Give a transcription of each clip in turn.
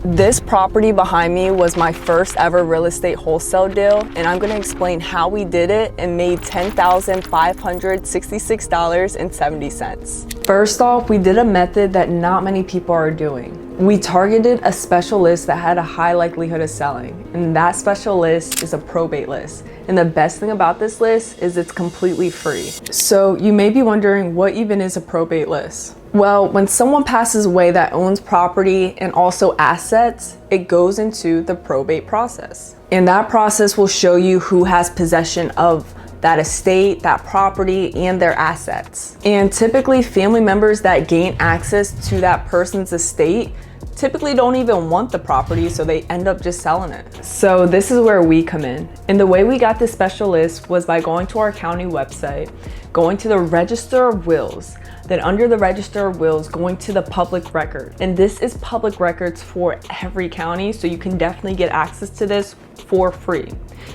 This property behind me was my first ever real estate wholesale deal, and I'm going to explain how we did it and made $10,566.70. First off, we did a method that not many people are doing. We targeted a special list that had a high likelihood of selling, and that special list is a probate list. And the best thing about this list is it's completely free. So you may be wondering, what even is a probate list? Well, when someone passes away that owns property and also assets, it goes into the probate process. And that process will show you who has possession of that estate, that property, and their assets. And typically family members that gain access to that person's estate typically don't even want the property, so they end up just selling it. So this is where we come in. And the way we got this special list was by going to our county website, going to the Register of Wills, then under the Register of Wills, going to the public record. And this is public records for every county, so you can definitely get access to this for free.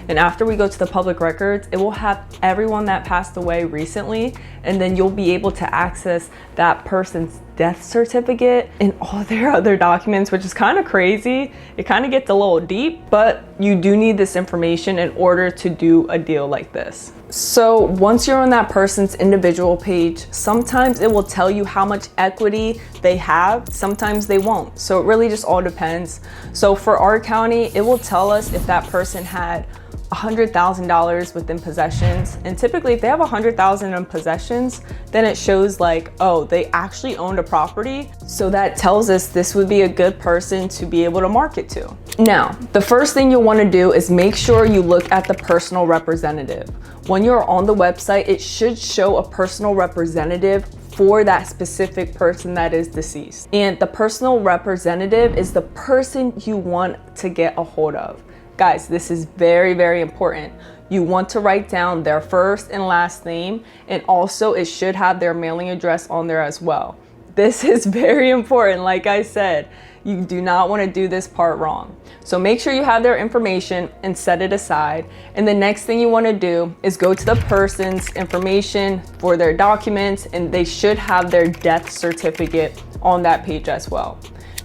And after we go to the public records, it will have everyone that passed away recently, and then you'll be able to access that person's death certificate and all their other documents, which is kind of crazy. It kind of gets a little deep, but you do need this information in order to do a deal like this. So once you're on that person's individual page, sometimes it will tell you how much equity they have, sometimes they won't. So it really just all depends. So for our county, it will tell us if that person had $100,000 within possessions, and typically if they have $100,000 in possessions, then it shows like, oh, they actually owned a property, so that tells us this would be a good person to be able to market to. Now, the first thing you'll want to do is make sure you look at the personal representative. When you're on the website, it should show a personal representative for that specific person that is deceased, and the personal representative is the person you want to get a hold of. Guys, this is very, very important. You want to write down their first and last name, and also it should have their mailing address on there as well. This is very important. Like I said, you do not want to do this part wrong. So make sure you have their information and set it aside. And the next thing you want to do is go to the person's information for their documents, and they should have their death certificate on that page as well.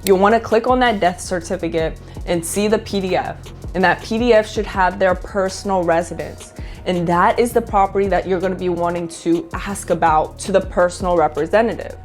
You'll want to click on that death certificate and see the PDF. And that PDF should have their personal residence. And that is the property that you're going to be wanting to ask about to the personal representative.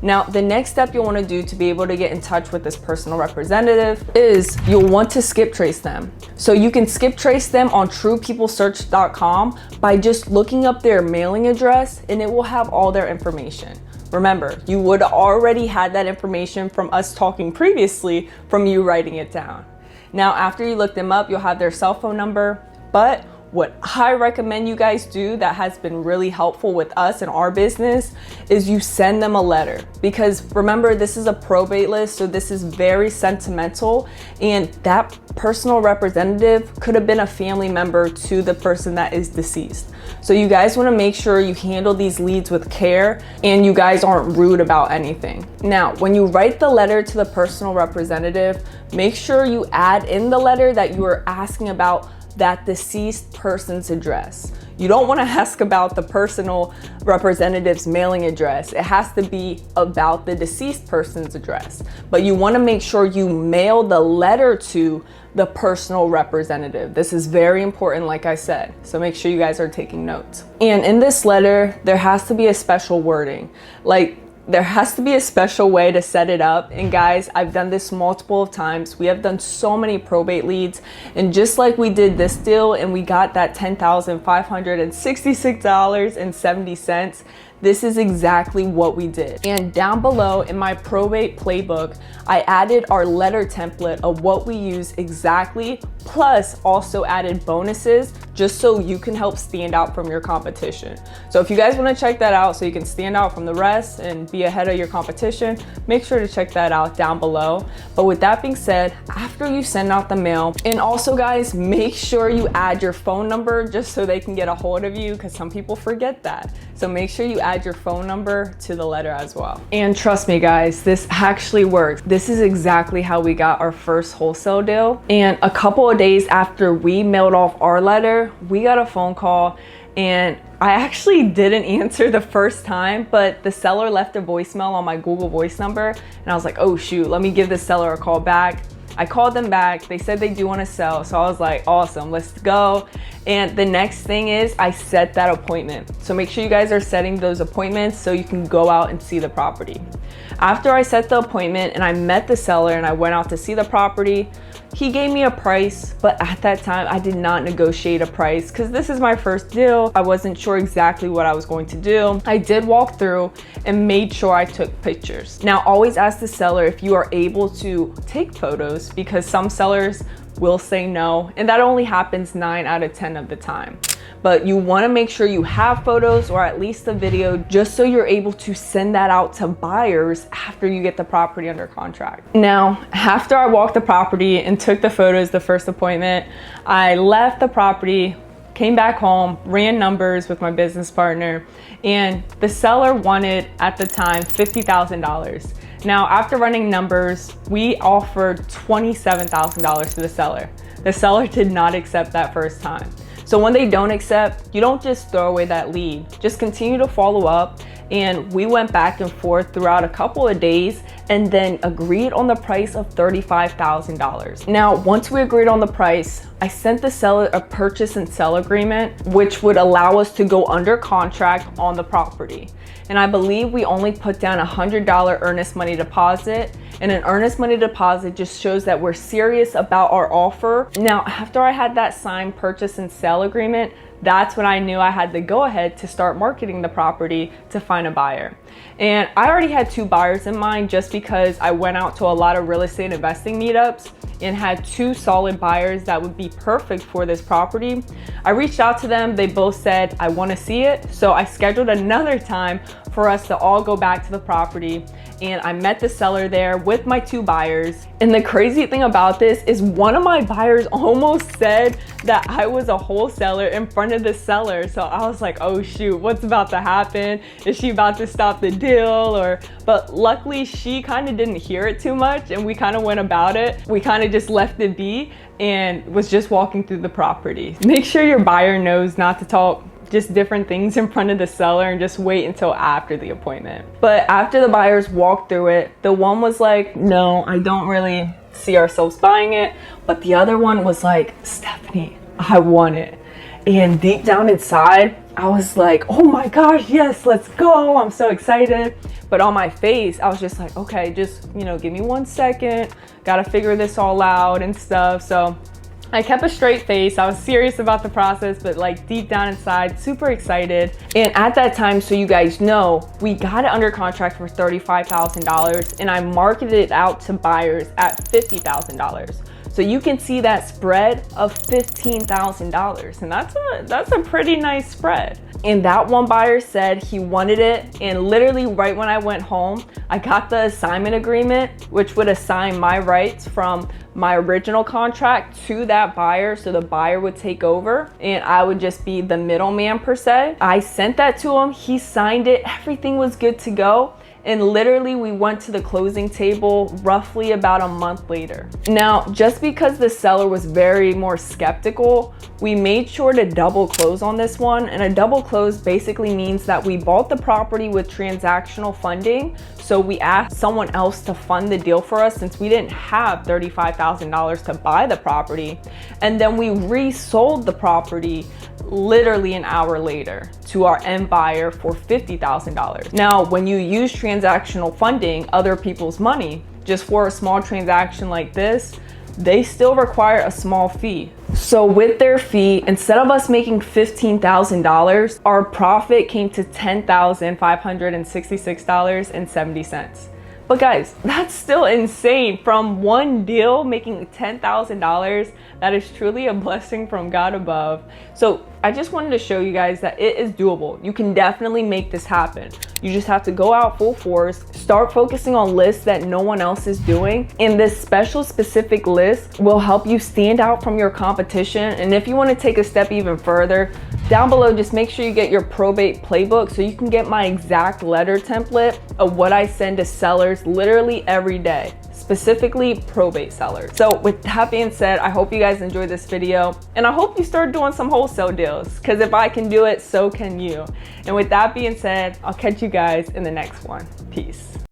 Now, the next step you'll want to do to be able to get in touch with this personal representative is you'll want to skip trace them. So you can skip trace them on truepeoplesearch.com by just looking up their mailing address, and it will have all their information. Remember, you would already had that information from us talking previously from you writing it down. Now, after you look them up, you'll have their cell phone number, but what I recommend you guys do that has been really helpful with us and our business is you send them a letter, because remember, this is a probate list, so this is very sentimental, and that personal representative could have been a family member to the person that is deceased. So you guys want to make sure you handle these leads with care and you guys aren't rude about anything. Now, when you write the letter to the personal representative, make sure you add in the letter that you are asking about that deceased person's address. You don't want to ask about the personal representative's mailing address. It has to be about the deceased person's address. But you want to make sure you mail the letter to the personal representative. This is very important, like I said. So make sure you guys are taking notes. And in this letter, there has to be a special wording. There has to be a special way to set it up. And guys, I've done this multiple times. We have done so many probate leads. And just like we did this deal and we got that $10,566.70, this is exactly what we did. And down below in my probate playbook, I added our letter template of what we use exactly, plus also added bonuses just so you can help stand out from your competition. So if you guys want to check that out so you can stand out from the rest and be ahead of your competition, make sure to check that out down below. But with that being said, after you send out the mail, and also guys, make sure you add your phone number just so they can get a hold of you, because some people forget that. So make sure you add your phone number to the letter as well. And trust me guys, this actually works. This is exactly how we got our first wholesale deal. And a couple of days after we mailed off our letter, we got a phone call, and I actually didn't answer the first time, but the seller left a voicemail on my Google Voice number, and I was like, oh shoot, let me give the seller a call back. I called them back. They said they do want to sell. So I was like, awesome, let's go. And the next thing is I set that appointment. So make sure you guys are setting those appointments so you can go out and see the property. After I set the appointment and I met the seller and I went out to see the property, he gave me a price, but at that time I did not negotiate a price because this is my first deal. I wasn't sure exactly what I was going to do. I did walk through and made sure I took pictures. Now, always ask the seller if you are able to take photos, because some sellers will say no, and that only happens 9 out of 10 of the time. But you want to make sure you have photos or at least a video, just so you're able to send that out to buyers after you get the property under contract. Now, after I walked the property and took the photos the first appointment, I left the property, came back home, ran numbers with my business partner, and the seller wanted at the time $50,000. Now, after running numbers, we offered $27,000 to the seller. The seller did not accept that first time. So when they don't accept, you don't just throw away that lead. Just continue to follow up. And we went back and forth throughout a couple of days and then agreed on the price of $35,000. Now, once we agreed on the price, I sent the seller a purchase and sell agreement, which would allow us to go under contract on the property. And I believe we only put down $100 earnest money deposit. And an earnest money deposit just shows that we're serious about our offer. Now, after I had that signed purchase and sale agreement, that's when I knew I had to go ahead to start marketing the property to find a buyer. And I already had 2 buyers in mind just because I went out to a lot of real estate investing meetups and had 2 solid buyers that would be perfect for this property. I reached out to them. They both said, I want to see it. So I scheduled another time for us to all go back to the property. And I met the seller there with my 2 buyers. And the crazy thing about this is one of my buyers almost said that I was a wholesaler in front of the seller. So I was like, oh shoot, what's about to happen? Is she about to stop the deal? But luckily she kind of didn't hear it too much and we kind of went about it. We kind of just left it be and was just walking through the property. Make sure your buyer knows not to talk just different things in front of the seller and just wait until after the appointment. But after the buyers walked through it, the one was like, no, I don't really see ourselves buying it. But the other one was like, Stefanie, I want it. And deep down inside, I was like, oh my gosh, yes, let's go. I'm so excited. But on my face, I was just like, okay, just, give me 1 second. Gotta figure this all out and stuff. So I kept a straight face. I was serious about the process, but like deep down inside, super excited. And at that time, so you guys know, we got it under contract for $35,000 and I marketed it out to buyers at $50,000. So you can see that spread of $15,000, and that's a pretty nice spread. And that one buyer said he wanted it, and literally right when I went home, I got the assignment agreement, which would assign my rights from my original contract to that buyer, so the buyer would take over and I would just be the middleman per se. I sent that to him, he signed it, everything was good to go. And literally we went to the closing table roughly about a month later. Now, just because the seller was very more skeptical, we made sure to double close on this one. And a double close basically means that we bought the property with transactional funding. So we asked someone else to fund the deal for us since we didn't have $35,000 to buy the property. And then we resold the property literally an hour later to our end buyer for $50,000. Now, when you use transactional funding, other people's money, just for a small transaction like this, they still require a small fee. So with their fee, instead of us making $15,000, our profit came to $10,566.70. But guys, that's still insane. From one deal making $10,000, that is truly a blessing from God above. So I just wanted to show you guys that it is doable. You can definitely make this happen. You just have to go out full force, start focusing on lists that no one else is doing. And this special specific list will help you stand out from your competition. And if you want to take a step even further, down below, just make sure you get your probate playbook so you can get my exact letter template of what I send to sellers literally every day, specifically probate sellers. So with that being said, I hope you guys enjoyed this video and I hope you start doing some wholesale deals, because if I can do it, so can you. And with that being said, I'll catch you guys in the next one. Peace.